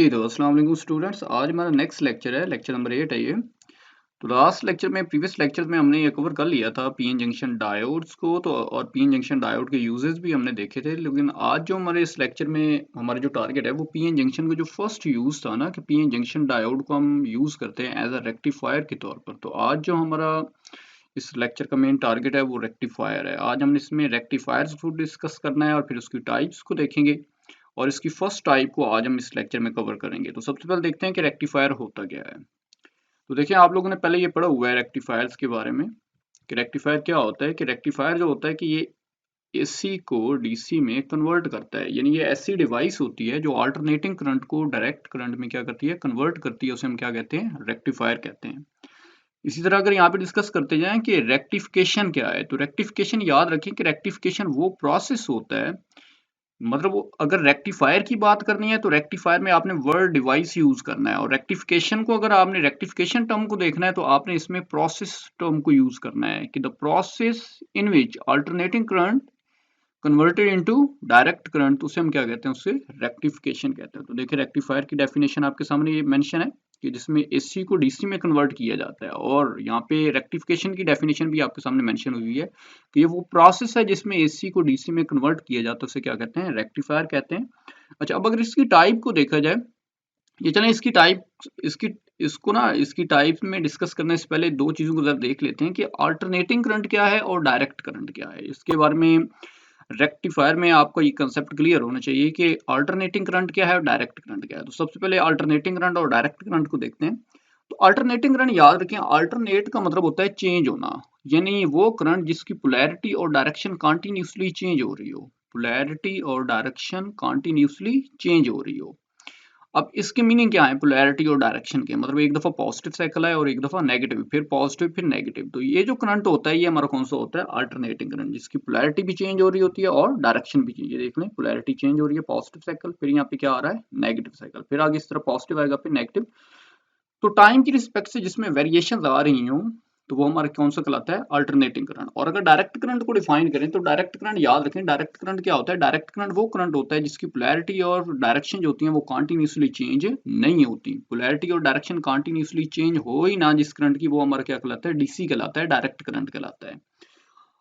जी, तो अस्सलाम वालेकुम स्टूडेंट्स। आज हमारा नेक्स्ट लेक्चर है, लेक्चर नंबर 8 है ये। तो लास्ट लेक्चर में, प्रीवियस लेक्चर में हमने ये कवर कर लिया था पीएन जंक्शन डायोड्स को, तो और पीएन जंक्शन डायोड के यूजेस भी हमने देखे थे। लेकिन आज जो हमारे इस लेक्चर में हमारा जो टारगेट है वो पीएन जंक्शन का जो फर्स्ट यूज था ना, कि पीएन जंक्शन डायोड को हम यूज करते हैं एज अ रेक्टिफायर के तौर पर। तो आज जो हमारा इस लेक्चर का मेन टारगेट है वो रेक्टिफायर है। आज हमने इसमें रेक्टिफायर्स को डिस्कस करना है और फिर उसकी टाइप्स को देखेंगे, और इसकी फर्स्ट टाइप को आज हम इस लेक्चर में कवर करेंगे। तो सबसे पहले देखते हैं कि रेक्टिफायर होता क्या है। तो देखिए, आप लोगों ने पहले ये पढ़ा हुआ है रेक्टिफायर्स के बारे में कि रेक्टिफायर क्या होता है। कि रेक्टिफायर जो होता है कि ये एसी को डीसी में कन्वर्ट करता है। यानी ये ऐसी डिवाइस होती है जो अल्टरनेटिंग करंट को डायरेक्ट करंट में क्या करती है, कन्वर्ट करती है। उसे हम क्या कहते हैं, रेक्टिफायर कहते हैं। इसी तरह अगर यहाँ पे डिस्कस करते जाएं कि रेक्टिफिकेशन क्या है, तो रेक्टिफिकेशन याद रखें कि रेक्टिफिकेशन वो प्रोसेस होता है, मतलब अगर रेक्टिफायर की बात करनी है तो रेक्टिफायर में आपने वर्ड डिवाइस यूज करना है, और रेक्टिफिकेशन को अगर आपने रेक्टिफिकेशन टर्म को देखना है तो आपने इसमें प्रोसेस टर्म को यूज करना है कि the process in which alternating current converted into direct current, तो उसे हम क्या कहते हैं, उससे रेक्टिफिकेशन कहते हैं। तो देखिए, रेक्टिफायर की डेफिनेशन आपके सामने ये मेंशन है कि जिसमें एसी को डीसी में कन्वर्ट किया जाता है, और यहाँ पे रेक्टिफिकेशन की डेफिनेशन भी आपके सामने मेंशन हुई है कि ये वो प्रोसेस है जिसमें एसी को डीसी में कन्वर्ट किया जाता है, उसे क्या कहते हैं, रेक्टिफायर कहते हैं। अच्छा, अब अगर इसकी टाइप को देखा जाए, ये चलें इसकी टाइप, इसकी इसको ना इसकी टाइप में डिस्कस करने से पहले दो चीजों को जरा देख लेते हैं कि अल्टरनेटिंग करंट क्या है और डायरेक्ट करंट क्या है। इसके बारे में रेक्टिफायर में आपको ये कंसेप्ट क्लियर होना चाहिए कि अल्टरनेटिंग करंट क्या है और डायरेक्ट करंट क्या है। तो सबसे पहले अल्टरनेटिंग करंट और डायरेक्ट करंट को देखते हैं। तो अल्टरनेटिंग करंट याद रखें, अल्टरनेट का मतलब होता है चेंज होना, यानी वो करंट जिसकी पोलैरिटी और डायरेक्शन कॉन्टिन्यूसली चेंज हो रही हो। पोलैरिटी और डायरेक्शन कॉन्टिन्यूसली चेंज हो रही हो। अब इसके मीनिंग क्या है, पोलैरिटी और डायरेक्शन के मतलब एक दफा पॉजिटिव साइकिल है और एक दफा नेगेटिव, फिर पॉजिटिव फिर नेगेटिव। तो ये जो करंट होता है ये हमारा कौन सा होता है, अल्टरनेटिंग करंट, जिसकी पोलैरिटी भी चेंज हो रही होती है और डायरेक्शन भी चेंज। देख लें, पोलैरिटी चेंज हो रही है, पॉजिटिव साइकिल, फिर यहाँ पे क्या आ रहा है, नेगेटिव साइकिल, फिर आगे इस तरह पॉजिटिव आएगा फिर नेगेटिव। तो टाइम की रिस्पेक्ट से जिसमें वेरिएशन आ रही हो, तो वो हमारा कौन सा कहलाता है, अल्टरनेटिंग करंट। और अगर डायरेक्ट करंट को डिफाइन करें तो डायरेक्ट करंट याद रखें, डायरेक्ट करंट क्या होता है, डायरेक्ट करंट वो करंट होता है जिसकी पोलैरिटी और डायरेक्शन जो होती है वो कॉन्टिन्यूसली चेंज नहीं होती। पोलैरिटी और डायरेक्शन कॉन्टिन्यूसली चेंज हो ही ना जिस करंट की, वो हमारा क्या कहलाता है, डीसी कहलाता है, डायरेक्ट करंट कहलाता है।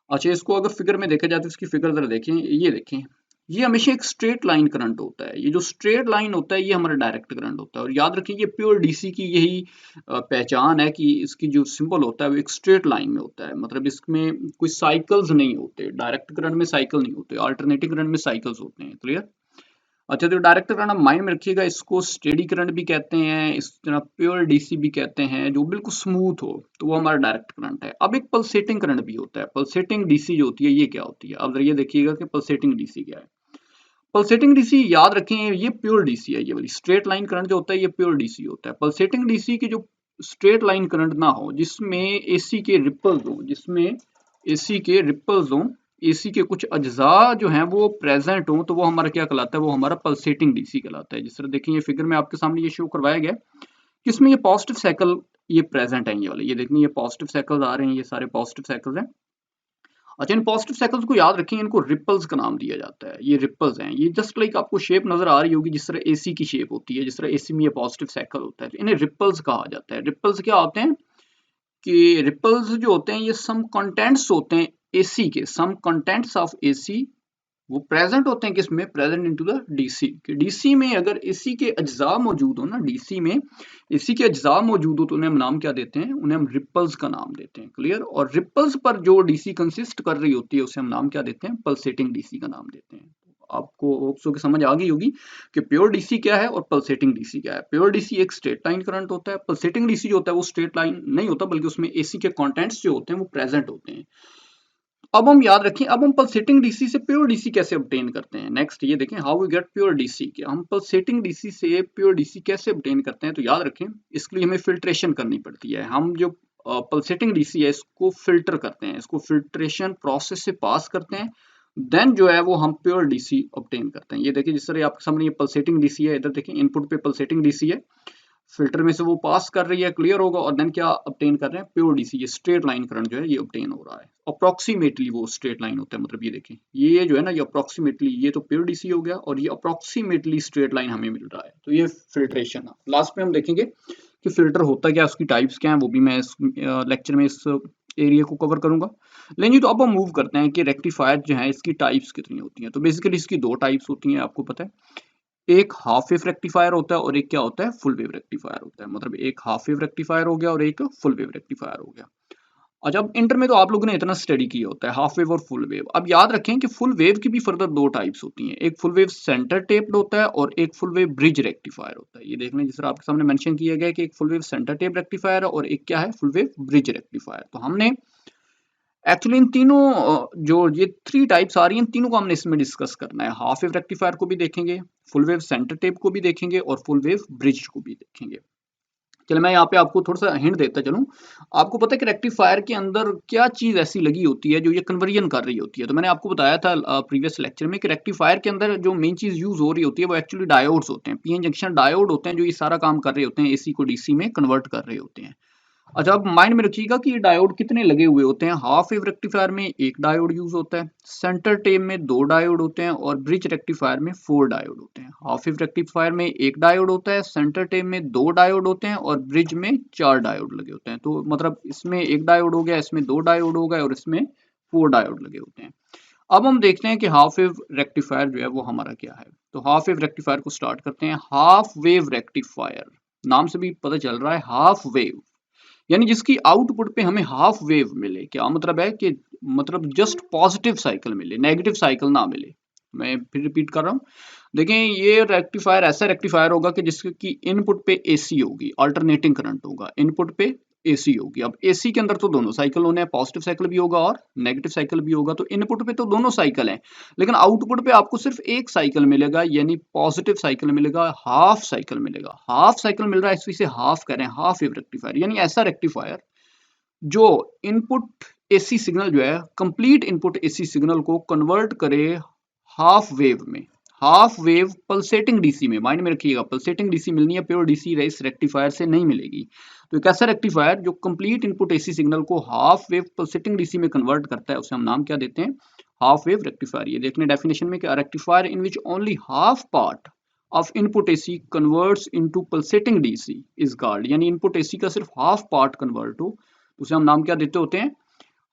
अच्छा, इसको अगर फिगर में देखा जाए तो इसकी फिगर जरा देखें, ये देखें, ये हमेशा एक स्ट्रेट लाइन करंट होता है। ये जो स्ट्रेट लाइन होता है ये हमारा डायरेक्ट करंट होता है। और याद रखिए, ये प्योर डीसी की यही पहचान है कि इसकी जो सिंबल होता है वो एक स्ट्रेट लाइन में होता है, मतलब इसमें कोई साइकिल्स नहीं होते। डायरेक्ट करंट में साइकिल नहीं होते, अल्टरनेटिंग करंट में साइकिल्स होते हैं। क्लियर। अच्छा, तो डायरेक्ट करंट आप माइंड में रखिएगा, इसको स्टेडी करंट भी कहते हैं, इस तरह प्योर डीसी भी कहते हैं, जो बिल्कुल स्मूथ हो, तो वो हमारा डायरेक्ट करंट है। अब एक पल्सेटिंग करंट भी होता है। पल्सेटिंग डीसी जो होती है ये क्या होती है, अब ये देखिएगा कि पल्सेटिंग डीसी क्या है। पल्सेटिंग डीसी याद रखें, ये प्योर डीसी है। ये वाली स्ट्रेट लाइन करंट जो होता है ये प्योर डीसी होता है। पल्सेटिंग डीसी की जो स्ट्रेट लाइन करंट ना हो, जिसमें एसी के रिपल्स हो, जिसमें एसी के रिपल्स हो, एसी के कुछ अज्जा जो हैं वो प्रेजेंट हो, तो वो हमारा क्या कहलाता है, वो हमारा पल्सेटिंग डीसी कहलाता है। जिस तरह देखिए, ये फिगर में आपके सामने ये शो करवाया गया कि इसमें ये पॉजिटिव साइकिल ये प्रेजेंट है, ये वाले, ये देखिए, ये पॉजिटिव साइकिल आ रहे हैं, ये सारे पॉजिटिव साइकिल्स हैं। अच्छा, इन पॉजिटिव साइकिल्स को याद रखें, इनको रिपल्स का नाम दिया जाता है। ये रिपल्स हैं, ये जस्ट लाइक आपको शेप नजर आ रही होगी जिस तरह एसी की शेप होती है, जिस तरह एसी में ये पॉजिटिव साइकिल होता है, तो इन्हें रिपल्स कहा जाता है। रिपल्स क्या होते हैं कि रिपल्स जो होते हैं ये सम कंटेंट्स होते हैं एसी के, सम कंटेंट्स ऑफ एसी, वो प्रेजेंट होते हैं किसमें, प्रेजेंट इनटू द डीसी। कि डीसी में अगर एसी के अज्जा मौजूद हो ना, डीसी में एसी के अज्जा मौजूद हो, तो उन्हें हम नाम क्या देते हैं, उन्हें हम रिपल्स का नाम देते हैं। क्लियर। और रिपल्स पर जो डीसी कंसिस्ट कर रही होती है उसे हम नाम क्या देते हैं, पल्सेटिंग डीसी का नाम देते हैं। आपको होप्स की समझ आ गई होगी कि प्योर डीसी क्या है और पल्सेटिंग डीसी क्या है। प्योर डीसी एक स्ट्रेट लाइन करंट होता है, पल्सेटिंग डीसी जो होता है वो स्ट्रेट लाइन नहीं होता, बल्कि उसमें एसी के कंटेंट्स जो होते हैं वो प्रेजेंट होते हैं। अब हम याद रखें, अब हम पल्सेटिंग डीसी से प्योर डीसी कैसे ऑब्टेन करते हैं। नेक्स्ट ये देखें, how we get pure DC, कि हम पल्सेटिंग डीसी से प्योर डीसी कैसे ऑब्टेन करते हैं। तो याद रखें, इसके लिए हमें फिल्ट्रेशन करनी पड़ती है। हम जो पल्सेटिंग डीसी है इसको फिल्टर करते हैं, इसको फिल्ट्रेशन प्रोसेस से पास करते हैं, देन जो है वो हम प्योर डीसी ऑब्टेन करते हैं। ये देखिए, जिस तरह आपके सामने ये पल्सेटिंग डीसी है, इधर देखिए इनपुट पे पल्सेटिंग डीसी है, फिल्टर में से वो पास कर रही है, क्लियर होगा, और देन क्या ऑब्टेन कर रहे हैं, प्योर डीसी, ये स्ट्रेट लाइन करंट जो है ये ऑब्टेन हो रहा है। अप्रोक्सीमेटली वो स्ट्रेट लाइन होता है, मतलब ये देखें, ये जो है ना, ये अप्रोक्सीमेटली, ये तो प्योर डीसी हो गया, और ये अप्रोक्सीमेटली स्ट्रेट लाइन हमें मिल रहा है। तो ये फिल्ट्रेशन है। लास्ट में हम देखेंगे कि फिल्टर होता क्या है, उसकी टाइप्स क्या है, वो भी मैं इस लेक्चर में इस एरिया को कवर करूंगा। लेकिन तो अब हम मूव करते हैं कि रेक्टिफायर जो है इसकी टाइप्स कितनी होती हैं। तो बेसिकली इसकी दो टाइप्स होती हैं, आपको पता है। एक हाफ वेव रेक्टिफायर होता है और एक क्या होता है, फुल वेव रेक्टिफायर होता है। मतलब एक हाफ वेव रेक्टिफायर हो गया और एक फुल वेव रेक्टिफायर हो गया। अच्छा, अब इंटर में तो आप लोगों ने इतना स्टडी किया होता है हाफ वेव और फुल वेव। अब याद रखें कि फुल वेव की भी फर्दर दो टाइप्स होती हैं। एक फुल वेव सेंटर टेप्ड होता है और एक फुल वेव ब्रिज रेक्टिफायर होता है। ये देख लें, जिस तरह आपके सामने मेंशन किया गया है कि एक full wave centre tap rectifier है और एक क्या है, फुल वेव ब्रिज रेक्टिफायर। तो हमने एक्चुअली इन तीनों जो ये थ्री टाइप्स आ रही हैं, इन तीनों को हमने इसमें डिस्कस करना है। हाफ वेव रेक्टिफायर को भी देखेंगे, फुल वेव सेंटर टेप को भी देखेंगे और फुल वेव ब्रिज को भी देखेंगे। चलो मैं यहाँ पे आपको थोड़ा सा हिंट देता चलूं। आपको पता है कि रेक्टिफायर के अंदर क्या चीज ऐसी लगी होती है जो ये कन्वर्जन कर रही होती है। तो मैंने आपको बताया था प्रीवियस लेक्चर में कि रेक्टिफायर के अंदर जो मेन चीज यूज हो रही होती है वो एक्चुअली डायोड्स होते हैं, पीएन जंक्शन डायोड होते हैं, जो ये सारा काम कर रहे होते हैं, एसी को डीसी में कन्वर्ट कर रहे होते हैं। अच्छा, आप माइंड में रखिएगा कि ये डायोड कितने लगे हुए होते हैं। हाफ वेव रेक्टिफायर में एक डायोड यूज होता है, सेंटर टेप में दो डायोड होते हैं और ब्रिज रेक्टिफायर में 4 डायोड होते हैं। हाफ वेव रेक्टिफायर में एक डायोड होता है, सेंटर टेप में दो डायोड होते हैं और ब्रिज में 4 डायोड लगे होते हैं। तो मतलब इसमें एक डायोड हो गया, इसमें दो डायोड हो गए और इसमें 4 डायोड लगे होते हैं। अब हम देखते हैं कि हाफ वेव रेक्टिफायर जो है वो हमारा क्या है। तो हाफ वेव रेक्टिफायर को स्टार्ट करते हैं। हाफ वेव रेक्टिफायर, नाम से भी पता चल रहा है हाफ वेव, यानी जिसकी आउटपुट पे हमें हाफ वेव मिले। क्या मतलब है कि मतलब जस्ट पॉजिटिव साइकिल मिले, नेगेटिव साइकिल ना मिले। मैं फिर रिपीट कर रहा हूँ। देखें, ये रेक्टिफायर ऐसा रेक्टिफायर होगा कि जिसकी इनपुट पे एसी होगी, अल्टरनेटिंग करंट होगा, इनपुट पे एसी होगी। अब एसी के अंदर तो दोनों साइकिल होने हैं, पॉजिटिव साइकिल भी होगा और नेगेटिव साइकिल भी होगा। तो इनपुट पे तो दोनों साइकिल हैं, लेकिन आउटपुट पे आपको सिर्फ एक साइकिल मिलेगा, यानी पॉजिटिव साइकिल मिलेगा, हाफ साइकिल मिलेगा। हाफ साइकिल मिल रहा है, इसलिए हाफ कह रहे हैं, हाफ वेव रेक्टिफायर। यानी ऐसा रेक्टिफायर जो इनपुट एसी सिग्नल जो है, कंप्लीट इनपुट एसी सिग्नल को कन्वर्ट करे हाफ वेव में, हाफ वेव पल्सेटिंग डीसी में। माइंड में रखिएगा, पल्सेटिंग डीसी मिलनी है, प्योर डीसी इस रेक्टिफायर से नहीं मिलेगी। तो एक ऐसा रेक्टिफायर जो कंप्लीट इनपुट एसी सिग्नल को हाफ वेव पल्सेटिंग डीसी में कन्वर्ट करता है, उसे हम नाम क्या देते हैं, हाफ वेव रेक्टिफायर। ये देखने डेफिनेशन में कि rectifier in which only half part of input AC converts into pulsating DC is called, यानी इनपुट एसी का सिर्फ हाफ पार्ट कन्वर्ट हो, उसे हम नाम क्या देते होते हैं,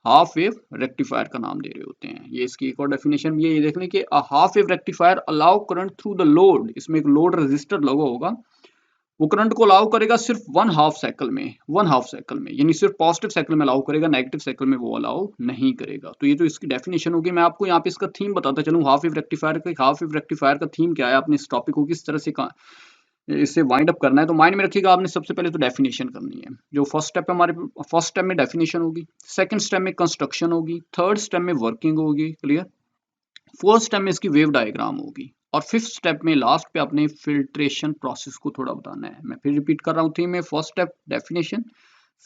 हाफ वेव रेक्टिफायर का नाम दे रहे होते हैं। ये इसकी एक और डेफिनेशन भी है। ये देख लें कि half wave rectifier allow current through the load, इसमें एक लोड रेजिस्टर लगा होगा, वो करंट को अलाउ करेगा सिर्फ वन हाफ साइकिल में, वन हाफ साइकिल में, यानी सिर्फ पॉजिटिव साइकिल में अलाउ करेगा, नेगेटिव साइकिल में वो अलाउ नहीं करेगा। तो ये तो इसकी डेफिनेशन होगी। मैं आपको यहाँ पे इसका थीम बताता चलूँ हाफ वेव रेक्टिफायर का। हाफ वेव रेक्टिफायर का थीम क्या है, आपने इस टॉपिक को किस तरह से इससे वाइंड अप करना है। तो माइंड में रखिएगा, आपने सबसे पहले तो डेफिनेशन करनी है। जो फर्स्ट स्टेप है हमारे, फर्स्ट स्टेप में डेफिनेशन होगी, सेकंड स्टेप में कंस्ट्रक्शन होगी, थर्ड स्टेप में वर्किंग होगी, क्लियर, फोर्थ स्टेप में इसकी वेव डायग्राम होगी, और फिफ्थ स्टेप में लास्ट पे आपने फिल्ट्रेशन प्रोसेस को थोड़ा बताना है। मैं फिर रिपीट कर रहा हूँ थीम में, first step definition,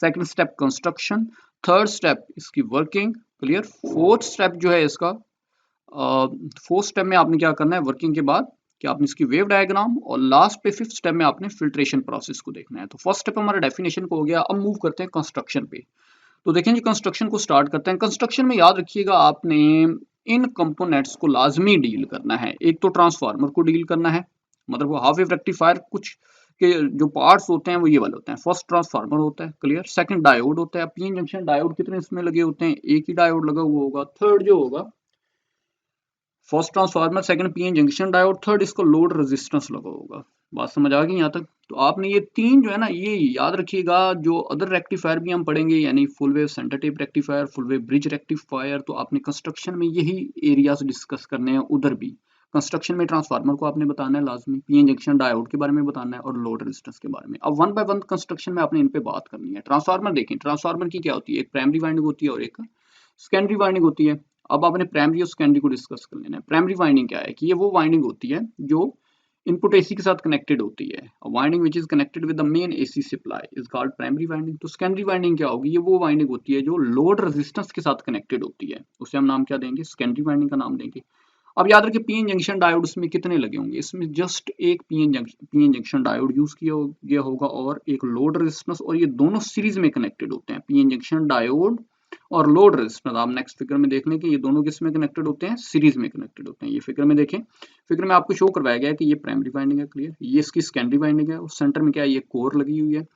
second step construction, third step इसकी वर्किंग, क्लियर, फोर्थ स्टेप जो है इसका, फोर्थ स्टेप में आपने क्या करना है वर्किंग के बाद, कि आपने इसकी वेव डायग्राम, और लास्ट पे फिफ्थ स्टेप में आपने फिल्ट्रेशन प्रोसेस को देखना है। तो फर्स्ट स्टेप हमारा डेफिनेशन को हो गया। अब मूव करते हैं कंस्ट्रक्शन पे। तो देखें जी, कंस्ट्रक्शन को स्टार्ट करते हैं। कंस्ट्रक्शन में याद रखिएगा, आपने इन कंपोनेंट्स को लाजमी डील करना है। एक तो ट्रांसफार्मर को डील करना है, मतलब वो हाफ वेव रेक्टिफायर कुछ के जो पार्ट्स होते हैं वो ये वाले होते हैं। फर्स्ट ट्रांसफार्मर होता है, क्लियर, सेकंड डायोड होता है। पीएन जंक्शन डायोड कितने इसमें लगे होते हैं, एक ही डायोड लगा हुआ होगा। थर्ड जो होगा, first transformer, second PN junction diode, third इसको लोड रेजिस्टेंस लगा होगा। बात समझ आ गई यहाँ तक। तो आपने ये तीन जो है ना, ये याद रखिएगा। जो अदर रेक्टिफायर भी हम पढ़ेंगे, यानी full wave centre tap rectifier, full wave bridge rectifier, तो आपने कंस्ट्रक्शन में यही एरियाज डिस्कस करने हैं। उधर भी कंस्ट्रक्शन में ट्रांसफार्मर को आपने बताना है लाजमी, पीएन जंक्शन डायोड के बारे में बताना है और लोड रेजिस्टेंस के बारे में। अब वन बाय वन कंस्ट्रक्शन में आपने इन पे बात करनी है। ट्रांसफार्मर देखें, ट्रांसफार्मर की क्या होती है, एक प्राइमरी वाइंडिंग होती है और एक सेकेंडरी वाइंडिंग होती है। अब आपने प्राइमरी और सेकेंडरी को डिस्कस कर लेना है। प्राइमरी वाइंडिंग क्या है, कि ये वो वाइंडिंग होती है जो इनपुट एसी के साथ कनेक्टेड होती है। Winding which is connected with the main AC supply is called primary winding. तो सेकेंडरी वाइंडिंग क्या होगी, ये वो वाइंडिंग होती है जो लोड रेजिस्टेंस के साथ कनेक्टेड होती है, उसे हम नाम क्या देंगे, सेकेंडरी वाइंडिंग का नाम देंगे। अब याद रखिए पीएन जंक्शन डायोड इसमें कितने लगे होंगे, इसमें जस्ट एक पीएन जंक्शन डायोड यूज किया गया होगा और एक लोड रेजिस्टेंस, और ये दोनों सीरीज में कनेक्टेड होते हैं, पीएन जंक्शन डायोड और लोड रेजिस्टेंस। आप नेक्स्ट फिगर में देख लें कि ये दोनों किस में कनेक्टेड होते हैं, सीरीज में कनेक्टेड होते हैं। ये फिगर में देखें, फिगर में आपको शो करवाया गया है कि ये प्राइमरी वाइंडिंग है, क्लियर, ये इसकी सेकेंडरी वाइंडिंग है, और सेंटर में क्या है, ये कोर लगी हुई है।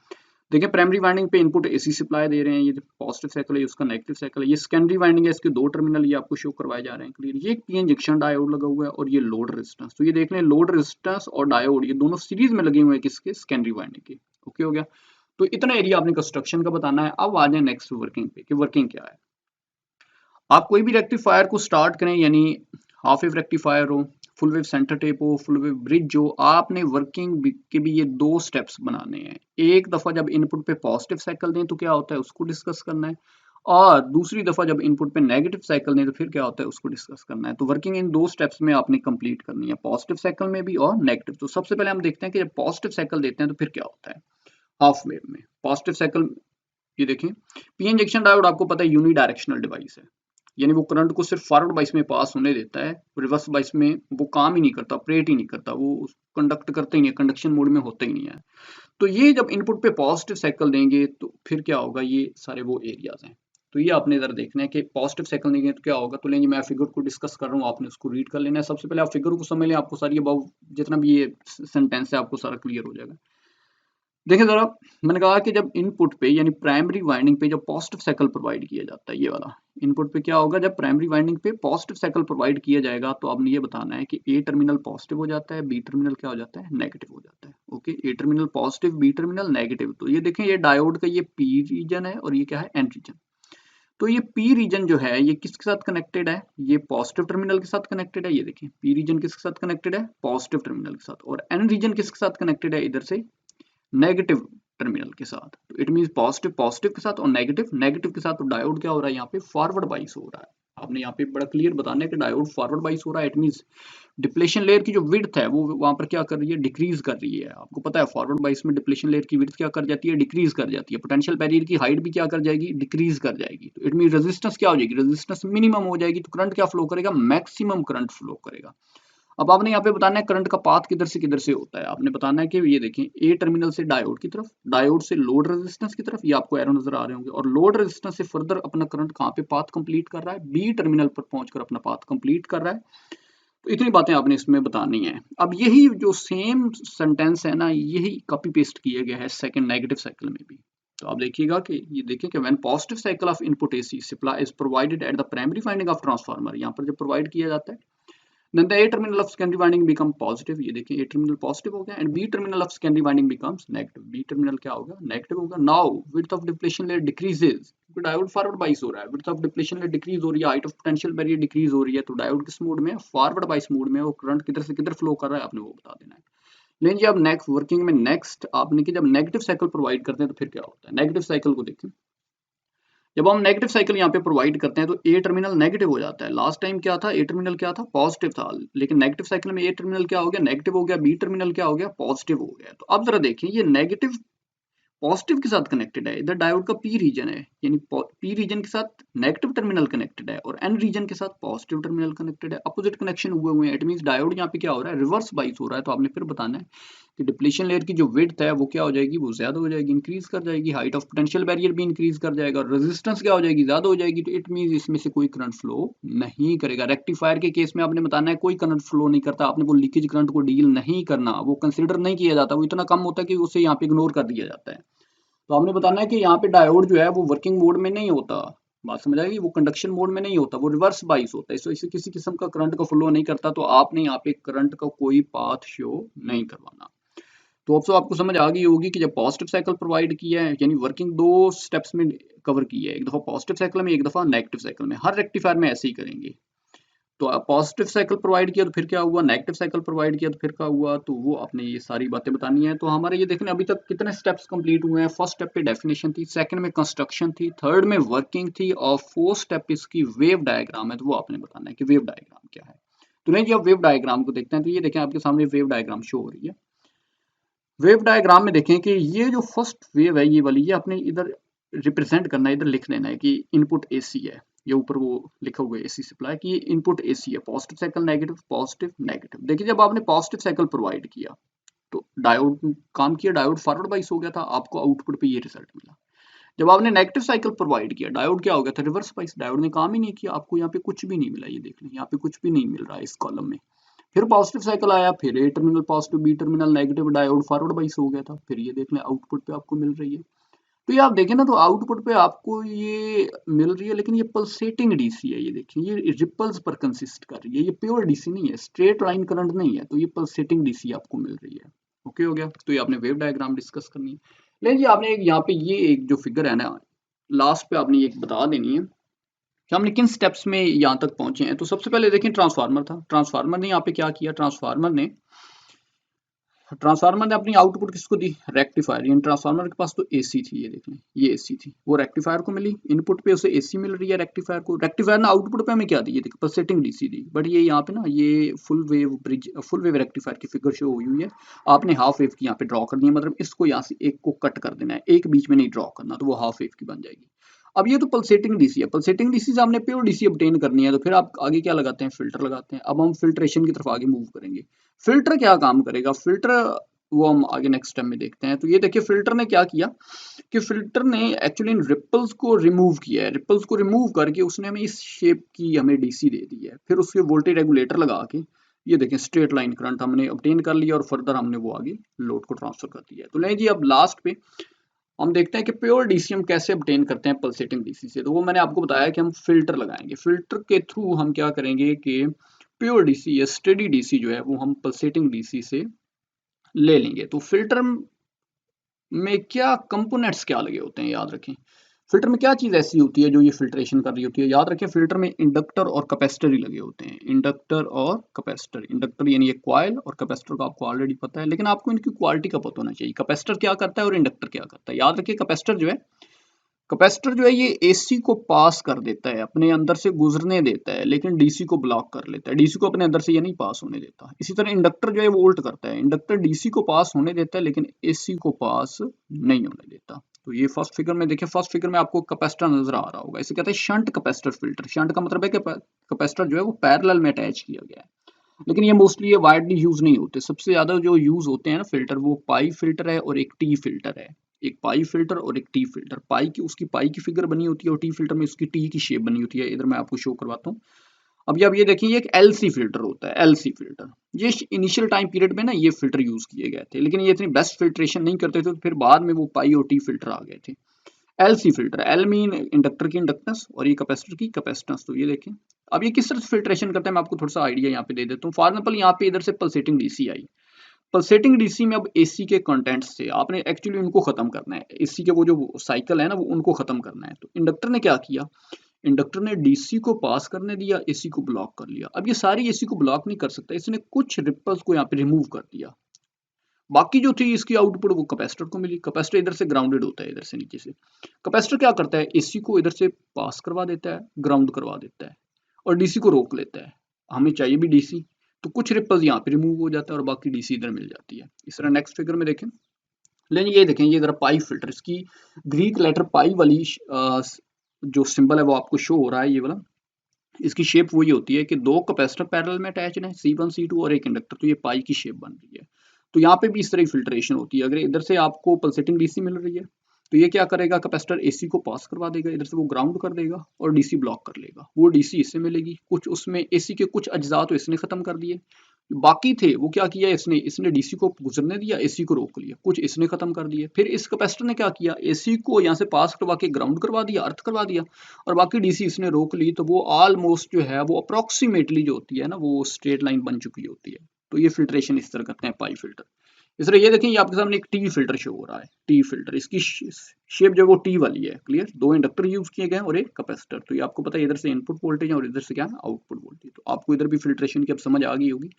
देखिए प्राइमरी वाइंडिंग पे इनपुट एसी सप्लाई दे रहे हैं, ये जो पॉजिटिव साइकिल है उसका नेगेटिव साइकिल है, ये सेकेंडरी वाइंडिंग है, इसके दो टर्मिनल ये आपको शो करवाए जा रहे हैं, क्लियर। ये पीएन जंक्शन डायोड लगा हुआ है और ये लोड रेजिस्टेंस, तो ये देख लें लोड रेजिस्टेंस और डायोड ये दोनों सीरीज में लगे हुए हैं किसके, सेकेंडरी वाइंडिंग के। ओके हो गया, तो इतना एरिया आपने कंस्ट्रक्शन का बताना है। अब आ जाए नेक्स्ट वर्किंग पे कि वर्किंग क्या है। आप कोई भी रेक्टिफायर को स्टार्ट करें, यानी हाफ वेव रेक्टिफायर हो, फुल वेव सेंटर टेप हो, फुल वेव ब्रिज हो, आपने वर्किंग के भी ये दो स्टेप्स बनाने हैं। एक दफा जब इनपुट पे पॉजिटिव साइकिल दें तो क्या होता है उसको डिस्कस करना है, और दूसरी दफा जब इनपुट पे नेगेटिव साइकिल दें तो फिर क्या होता है उसको डिस्कस करना है। तो वर्किंग इन दो स्टेप्स में आपने कंप्लीट करनी है, पॉजिटिव साइकिल में भी और नेगेटिव। तो सबसे पहले हम देखते हैं कि जब पॉजिटिव साइकिल देते हैं तो फिर क्या होता है हाफ वेव में। पॉजिटिव साइकिल, ये देखें पीएन जंक्शन डायोड आपको पता है यूनी डायरेक्शनल डिवाइस है, यानी वो करंट को सिर्फ फॉरवर्ड बाइस में पास होने देता है, रिवर्स बाइस में वो काम ही नहीं करता, ऑपरेट ही नहीं करता, वो कंडक्ट करता ही नहीं है, कंडक्शन मोड में होता ही नहीं है। तो ये जब इनपुट पे पॉजिटिव साइकिल देंगे तो फिर क्या होगा, ये सारे वो एरियाज हैं। तो ये आपने इधर देखना है कि पॉजिटिव साइकिल देंगे तो क्या होगा। तो लेंगे मैं फिगर को डिस्कस कर रहा हूँ, आपने उसको रीड कर लेना है। सबसे पहले आप फिगर को समझ लें, आपको सारी अबाउ जितना भी ये सेंटेंस है आपको सारा क्लियर हो जाएगा। देखिए जरा, मैंने कहा कि जब इनपुट पे यानी प्राइमरी वाइंडिंग पे जब पॉजिटिव साइकिल प्रोवाइड किया जाता है, ये वाला इनपुट पे क्या होगा, जब प्राइमरी वाइंडिंग पे पॉजिटिव साइकिल प्रोवाइड किया जाएगा तो आपने ये बताना है कि ए टर्मिनल पॉजिटिव हो जाता है, बी टर्मिनल क्या हो जाता है, नेगेटिव हो जाता है। Okay, A terminal positive, B terminal negative. तो ये देखें ये डायोड का ये पी रीजन है और ये क्या है, एन रीजन। तो ये पी रीजन जो है ये किसके साथ कनेक्टेड है, ये पॉजिटिव टर्मिनल के साथ कनेक्टेड है। ये देखिए पी रीजन किसके साथ कनेक्टेड है, पॉजिटिव टर्मिनल के साथ, और एन रीजन किसके साथ कनेक्टेड है, इधर से नेगेटिव टर्मिनल के साथ। तो इट मींस पॉजिटिव पॉजिटिव के साथ और नेगेटिव नेगेटिव के साथ। तो डायोड क्या हो रहा है यहाँ पे, फॉरवर्ड बाइस हो रहा है। आपने यहाँ पे बड़ा क्लियर बताना है कि डायोड फॉरवर्ड बाइस हो रहा है। इट मींस डिप्लेशन लेयर की जो विड्थ है वो वहां पर क्या कर रही है, डिक्रीज कर रही है। आपको पता है फॉरवर्ड बाइस में डिप्लेशन लेयर की विड्थ क्या कर जाती है, डिक्रीज कर जाती है। पोटेंशियल बैरियर की हाइट भी क्या कर जाएगी, डिक्रीज कर जाएगी। तो इट मीन रेजिस्टेंस क्या हो जाएगी, रेजिस्टेंस मिनिमम हो जाएगी। तो करंट क्या फ्लो करेगा, मैक्सिमम करंट फ्लो करेगा। अब आपने यहाँ पे बताना है करंट का पाथ किधर से होता है। आपने बताना है कि ये देखें ए टर्मिनल से डायोड की तरफ, डायोड से लोड रेजिस्टेंस की तरफ, ये आपको एरो नजर आ रहे होंगे, और लोड रेजिस्टेंस से फर्दर अपना करंट कहाँ पे पाथ कंप्लीट कर रहा है, बी टर्मिनल पर पहुंचकर अपना पाथ कंप्लीट कर रहा है। तो इतनी बातें आपने इसमें बतानी है। अब यही जो सेम सेंटेंस है ना, यही कॉपी पेस्ट किया गया है सेकंड नेगेटिव साइकिल में भी। तो आप देखिएगा कि ये देखिए कि when positive cycle of input AC supply is provided at the primary winding of transformer, यहाँ पर जब प्रोवाइड किया जाता है, then the A terminal of secondary winding become positive। ये देखिए A terminal positive हो गया, and B terminal of secondary winding becomes negative। B terminal क्या होगा, negative होगा। now width of depletion layer decreases, क्योंकि डायोड फॉरवर्ड बाइस हो रहा है, width of depletion layer decrease हो रही है, height of potential barrier decrease हो रही है। तो डायोड किस मोड में है, फॉरवर्ड बाइस मोड में है, और करंट किधर से किधर फ्लो कर रहा है आपने वो बता देना है। लेकिन जब नेक्स्ट वर्किंग में नेक्स्ट आपने कि जब नेगेटिव साइकिल प्रोवाइड करते हैं तो फिर क्या होता है। नेगेटिव साइकिल को देखें, जब हम नेगेटिव साइकिल यहाँ पे प्रोवाइड करते हैं तो ए टर्मिनल नेगेटिव हो जाता है। लास्ट टाइम क्या था, ए टर्मिनल क्या था, पॉजिटिव था, लेकिन नेगेटिव साइकिल में ए टर्मिनल क्या हो गया, नेगेटिव हो गया, बी टर्मिनल क्या हो गया, पॉजिटिव हो गया। तो अब जरा देखिए ये नेगेटिव पॉजिटिव के साथ कनेक्टेड है, इधर डायोड का पी रीजन है, यानी पी रीजन के साथ नेगेटिव टर्मिनल कनेक्टेड है, और एन रीजन के साथ पॉजिटिव टर्मिनल कनेक्टेड है। अपोजिट कनेक्शन हुए हैं। इट मींस डायोड यहाँ पे क्या हो रहा है, रिवर्स बाइस हो रहा है। तो आपने फिर बताना है कि डिप्लीशन लेयर की जो विड्थ है वो क्या हो जाएगी, वो ज्यादा हो जाएगी, इंक्रीज कर जाएगी। हाइट ऑफ पोटेंशियल बैरियर भी इंक्रीज कर जाएगा, और रेजिस्टेंस क्या हो जाएगी, ज्यादा हो जाएगी। तो इट मींस इसमें से कोई करंट फ्लो नहीं करेगा। रेक्टिफायर के केस में आपने बताना है कोई करंट फ्लो नहीं करता, आपने वो लीकेज करंट को डील नहीं करना, वो कंसिडर नहीं किया जाता, वो इतना कम होता है कि उसे यहाँ पे इग्नोर कर दिया जाता है। तो हमने बताना है कि यहाँ पे डायोड जो है वो वर्किंग मोड में नहीं होता, बात समझ आएगी, वो कंडक्शन मोड में नहीं होता, वो रिवर्स बाइस होता है। इसे किसी किस्म का करंट का फ्लो नहीं करता। तो आपने यहाँ पे करंट का कोई पाथ शो नहीं करवाना। तो अब आपको समझ आ गई होगी कि जब पॉजिटिव साइकिल प्रोवाइड किया है, यानी वर्किंग दो स्टेप्स में कवर किया है, एक दफा पॉजिटिव साइकिल में, एक दफा नेगेटिव साइकिल में। हर रेक्टिफायर में ऐसे ही करेंगे। तो पॉजिटिव साइकिल प्रोवाइड किया तो फिर क्या हुआ, नेगेटिव साइकिल प्रोवाइड किया तो फिर क्या हुआ। तो वो आपने ये सारी बातें बतानी है। तो हमारे ये देखने अभी तक कितने स्टेप्स कंप्लीट हुए हैं। फर्स्ट स्टेप पे डेफिनेशन थी, सेकंड में कंस्ट्रक्शन थी, थर्ड में वर्किंग थी, और फोर्थ स्टेप इसकी वेव डायग्राम है। तो वो आपने बताना है कि वेव डायग्राम क्या है। तो नहीं जी, अब वेव डायग्राम को देखते हैं। तो ये देखें आपके सामने वेव डायग्राम शो हो रही है। वेव डायग्राम में देखें कि ये जो फर्स्ट वेव है ये वाली, ये आपने इधर रिप्रेजेंट करना है, इधर लिख देना है कि इनपुट एसी है। ये ऊपर वो लिखा हुआ है एसी सप्लाई की, ये इनपुट एसी है, positive cycle negative, positive negative. देखिए जब आपने पॉजिटिव साइकिल प्रोवाइड किया तो डायोड काम किया, डायोड फॉरवर्ड बाइस हो गया था, आपको आउटपुट पे ये रिजल्ट मिला। जब आपने नेगेटिव साइकिल प्रोवाइड किया, डायोड क्या हो गया था, रिवर्स बाइस, डायोड ने काम ही नहीं किया, आपको यहाँ पे कुछ भी नहीं मिला। ये देख लें, यहाँ पे कुछ भी नहीं मिल रहा है इस कॉलम में। फिर पॉजिटिव साइकिल आया, फिर A terminal positive, B terminal negative, diode forward bias हो गया था। फिर ये देख लें आउटपुट पे आपको मिल रही है। तो ये आप देखें ना, तो आउटपुट पे आपको ये मिल रही है, लेकिन ये पल्सेटिंग डीसी है। ये देखिए, ये रिपल्स पर कंसिस्ट कर रही है, ये प्योर डीसी नहीं है, स्ट्रेट लाइन करंट नहीं है, तो ये पल्सेटिंग डीसी आपको मिल रही है। ओके हो गया। तो ये आपने वेव डायग्राम डिस्कस करनी है। लेकिन ये आपने यहाँ पे ये एक जो फिगर है ना, लास्ट पे आपने एक बता देनी है कि हमने किन स्टेप्स में यहाँ तक पहुंचे हैं। तो सबसे पहले देखें ट्रांसफार्मर था, ट्रांसफार्मर ने यहाँ पे क्या किया, ट्रांसफार्मर ने अपनी आउटपुट किसको दी, रेक्टिफायर। यानी ट्रांसफार्मर के पास तो एसी थी, ये देख लें ये एसी थी, वो रेक्टिफायर को मिली, इनपुट पे उसे एसी मिल रही है रेक्टिफायर को। रेक्टिफायर ने आउटपुट पे हमें क्या दी, ये देखिए पल्सेटिंग डीसी दी। बट ये यहाँ पे ना ये फुल वेव रेक्टिफायर की फिगर शो हुई है, आपने हाफ वेव की यहाँ पे ड्रॉ कर दी है, मतलब इसको यहाँ से एक को कट कर देना है, एक बीच में नहीं ड्रॉ करना, तो वो हाफ वेव की बन जाएगी। अब ये तो पल्सेटिंग डीसी है, पल्सेटिंग डीसी से हमने प्योर डीसी ऑब्टेन करनी है, तो फिर आप आगे क्या लगाते हैं, फिल्टर लगाते हैं। अब हम फिल्ट्रेशन की तरफ आगे मूव करेंगे। फिल्टर क्या काम करेगा, फिल्टर वो हम आगे नेक्स्ट स्टेप में देखते हैं। तो ये देखिए फिल्टर ने क्या किया कि फिल्टर ने एक्चुअली इन रिपल्स को रिमूव किया है, रिपल्स को रिमूव करके उसने हमें इस शेप की हमें डीसी दे दी है। फिर उसके वोल्टेज रेगुलेटर लगा के ये देखें स्ट्रेट लाइन करंट हमने ऑब्टेन कर लिया, और फर्दर हमने वो आगे लोड को ट्रांसफर कर दिया है। तो नहीं जी, अब लास्ट पे हम देखते हैं कि प्योर डीसी हम कैसे ऑब्टेन करते हैं पल्सेटिंग डीसी से। तो वो मैंने आपको बताया कि हम फिल्टर लगाएंगे, फिल्टर के थ्रू हम क्या करेंगे कि प्योर डीसी या स्टेडी डीसी जो है वो हम पल्सेटिंग डीसी से ले लेंगे। तो फिल्टर में क्या कंपोनेंट्स क्या लगे होते हैं, याद रखें। फिल्टर में क्या चीज ऐसी होती है जो ये फिल्ट्रेशन कर रही होती है, याद रखें फिल्टर में इंडक्टर और कैपेसिटर ही लगे होते हैं। इंडक्टर और कैपेसिटर, इंडक्टर यानी ये कॉइल, और कैपेसिटर का आपको ऑलरेडी पता है, लेकिन आपको इनकी क्वालिटी का पता होना चाहिए, कैपेसिटर क्या करता है और इंडक्टर क्या करता है। याद रखिए कैपेसिटर जो है ये एसी को पास कर देता है, अपने अंदर से गुजरने देता है, लेकिन डीसी को ब्लॉक कर लेता है, डीसी को अपने अंदर से ये नहीं पास होने देता। इसी तरह इंडक्टर जो है वो उल्ट करता है, इंडक्टर डीसी को पास होने देता है लेकिन एसी को पास नहीं होने देता। तो ये फर्स्ट फिगर में देखिए, फर्स्ट फिगर में आपको कैपेसिटर नजर आ रहा होगा, इसे कहते हैं शंट कैपेसिटर फिल्टर। शंट का मतलब है कि कैपेसिटर जो है वो पैरेलल में अटैच किया गया है, लेकिन ये मोस्टली ये वाइडली यूज नहीं होते। सबसे ज्यादा जो यूज होते हैं ना फिल्टर, वो पाई फिल्टर है और एक टी फिल्टर है। एक पाई फिल्टर और एक टी फिल्टर, पाई की उसकी पाई की फिगर बनी होती है और टी फिल्टर में उसकी टी की शेप बनी होती है। इधर मैं आपको शो करवाता हूँ। अब ये देखिए, ये एक एलसी फिल्टर होता है, एलसी फिल्टर। ये इनिशियल टाइम पीरियड में ना ये फिल्टर यूज किए गए थे, लेकिन ये इतनी बेस्ट फिल्ट्रेशन नहीं करते थे, तो फिर बाद में वो पाई और टी फिल्टर आ गए थे। LC filter, L mean inductor की इंडक्टेंस और ये कैपेसिटर की कैपेसिटेंस। तो ये देखें अब ये किस तरह से फिल्ट्रेशन करते हैं, मैं आपको थोड़ा सा आइडिया यहाँ पे दे देता हूँ। फॉर एग्जाम्पल यहाँ पे इधर से पल्सेटिंग डीसी आई, पल्सेटिंग डीसी में अब एसी के कंटेंट्स से आपने एक्चुअली उनको खत्म करना है, एसी के वो जो साइकिल है ना वो उनको खत्म करना है। तो इंडक्टर ने क्या किया, इंडक्टर ने डीसी को पास करने दिया, एसी को ब्लॉक कर लिया। अब ये सारी एसी को ब्लॉक नहीं कर सकता, इसने कुछ रिपल्स को यहाँ पे रिमूव कर दिया। बाकी जो थी इसकी आउटपुट वो कैपेसिटर को मिली। कैपेसिटर इधर से ग्राउंडेड होता है, इधर से नीचे से। कैपेसिटर क्या करता है, एसी को इधर से पास करवा देता है, ग्राउंड करवा देता है, और डीसी को रोक लेता है। हमें चाहिए भी डीसी, तो कुछ रिपल्स यहाँ पे रिमूव हो जाता है और बाकी डीसी इधर मिल जाती है। इस तरह नेक्स्ट फिगर में देखें, लेकिन ये देखें ये जरा पाई फिल्टर, इसकी ग्रीक लेटर पाई वाली जो सिंबल है वो आपको शो हो रहा है, ये वाला। इसकी शेप वही होती है कि दो कैपेसिटर पैरेलल में अटैच है, C1 C2 और एक इंडक्टर, तो ये पाई की शेप बन रही है। तो यहाँ पे भी इस तरह की फिल्ट्रेशन होती है। अगर इधर से आपको पल्सेटिंग डीसी मिल रही है तो ये क्या करेगा, कैपेसिटर एसी को पास करवा देगा, इधर से वो ग्राउंड कर देगा और डीसी ब्लॉक कर लेगा। वो डीसी इससे मिलेगी, कुछ उसमें एसी के कुछ अज्जा तो इसने खत्म कर दिए, बाकी थे वो क्या किया इसने डीसी को गुजरने दिया, एसी को रोक लिया, कुछ इसने खत्म कर दिए। फिर इस कैपेसिटर ने क्या किया, एसी को यहाँ से पास करवा के ग्राउंड करवा दिया, अर्थ करवा दिया, और बाकी डीसी इसने रोक ली। तो वो ऑलमोस्ट जो है वो अप्रोक्सीमेटली जो होती है ना वो स्ट्रेट लाइन बन चुकी होती है। तो ये फिल्ट्रेशन इस तरह करते हैं पाई फिल्टर। इस तरह ये देखें, ये आपके सामने एक टी फिल्टर शो हो रहा है, टी फिल्टर। इसकी शेप जो है वो टी वाली है, क्लियर। दो इंडक्टर यूज किए गए और एक कैपेसिटर। तो ये आपको पता है इधर से इनपुट वोल्टेज है और इधर से क्या है आउटपुट वोल्टेज। तो आपको इधर भी फिल्ट्रेशन की अब समझ आ गई होगी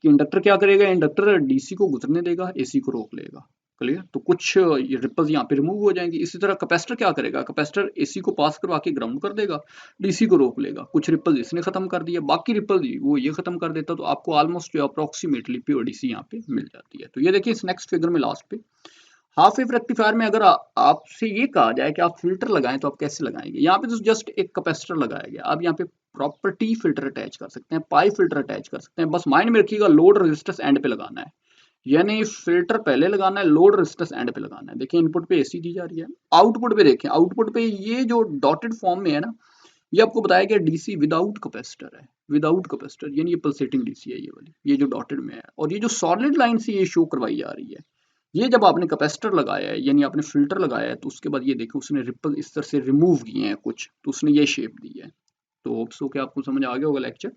कि इंडक्टर क्या करेगा, इंडक्टर डीसी को गुजरने देगा, एसी को रोक लेगा, क्लियर। तो कुछ ये रिपल्स यहाँ पे रिमूव हो जाएंगी। इसी तरह कैपेसिटर क्या करेगा, कैपेसिटर एसी को पास करवा के ग्राउंड कर देगा, डीसी को रोक लेगा, कुछ रिपल्स इसने खत्म कर दिया, बाकी रिपल्स वो ये खत्म कर देता। तो आपको ऑलमोस्ट जो अप्रोक्सीमेटली प्योर डीसी यहाँ पे मिल जाती है। तो ये देखिए इस नेक्स्ट फिगर में लास्ट पे हाफ वेव रेक्टिफायर में अगर आपसे ये कहा जाए कि आप फिल्टर लगाएं तो आप कैसे लगाएंगे, यहाँ पे तो जस्ट एक कैपेसिटर लगाया गया, आप यहाँ पे प्रॉपर्टी फिल्टर अटैच कर सकते हैं, पाई फिल्टर अटैच कर सकते हैं, बस माइंड में रखिएगा लोड रेजिस्टेंस एंड पे लगाना है, यानी फिल्टर पहले लगाना है, लोड रेजिस्टेंस एंड पे लगाना है। देखिए इनपुट पे एसी दी जा रही है, आउटपुट पे देखें, आउटपुट पे ये जो डॉटेड फॉर्म में है ना, ये आपको बताया गया डीसी विदाउट कैपेसिटर है, विदाउट कैपेसिटर, यानी ये पल्सेटिंग डीसी है ये वाली, ये जो डॉटेड में है, और ये जो सॉलिड लाइन से ये शो करवाई जा रही है, ये जब आपने कैपेसिटर लगाया है यानी आपने फिल्टर लगाया है, तो उसके बाद ये देखो उसने रिपल इस तरह से रिमूव किए हैं कुछ, तो उसने ये शेप दी है। तो होप सो कि आपको समझ आ गया होगा लेक्चर।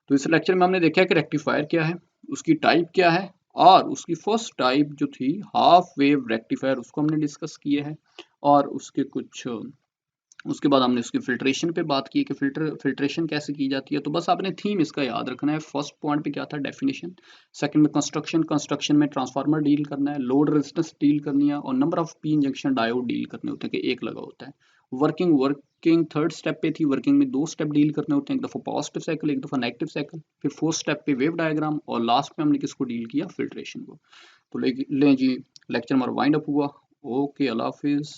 तो इस लेक्चर में हमने देखा कि रेक्टिफायर क्या है, उसकी टाइप क्या है, और उसकी फर्स्ट टाइप जो थी हाफ वेव रेक्टिफायर उसको हमने डिस्कस किया है, और उसके कुछ उसके बाद हमने उसकी फिल्ट्रेशन पे बात की कि फिल्ट्रेशन कैसे की जाती है। तो बस आपने थीम इसका याद रखना है, फर्स्ट पॉइंट पे क्या था डेफिनेशन, सेकंड में कंस्ट्रक्शन में ट्रांसफार्मर डील करना है, लोड रेजिस्टेंस डील करनी है, और number of P injection diode deal करने होते हैं कि एक लगा होता है। वर्किंग थर्ड स्टेप पे थी, वर्किंग में दो स्टेप डील करने होते हैं, एक दफ़ा पॉजिटिव साइकिल एक दफ़ा नेगेटिव साइकिल, फिर फोर्थ स्टेप पे वेव डायग्राम, और लास्ट में हमने किसको डील किया, फिल्ट्रेशन को। तो लें जी, लेक्चर हमारा वाइंड अप हुआ। ओके, अल्लाह हाफिज़।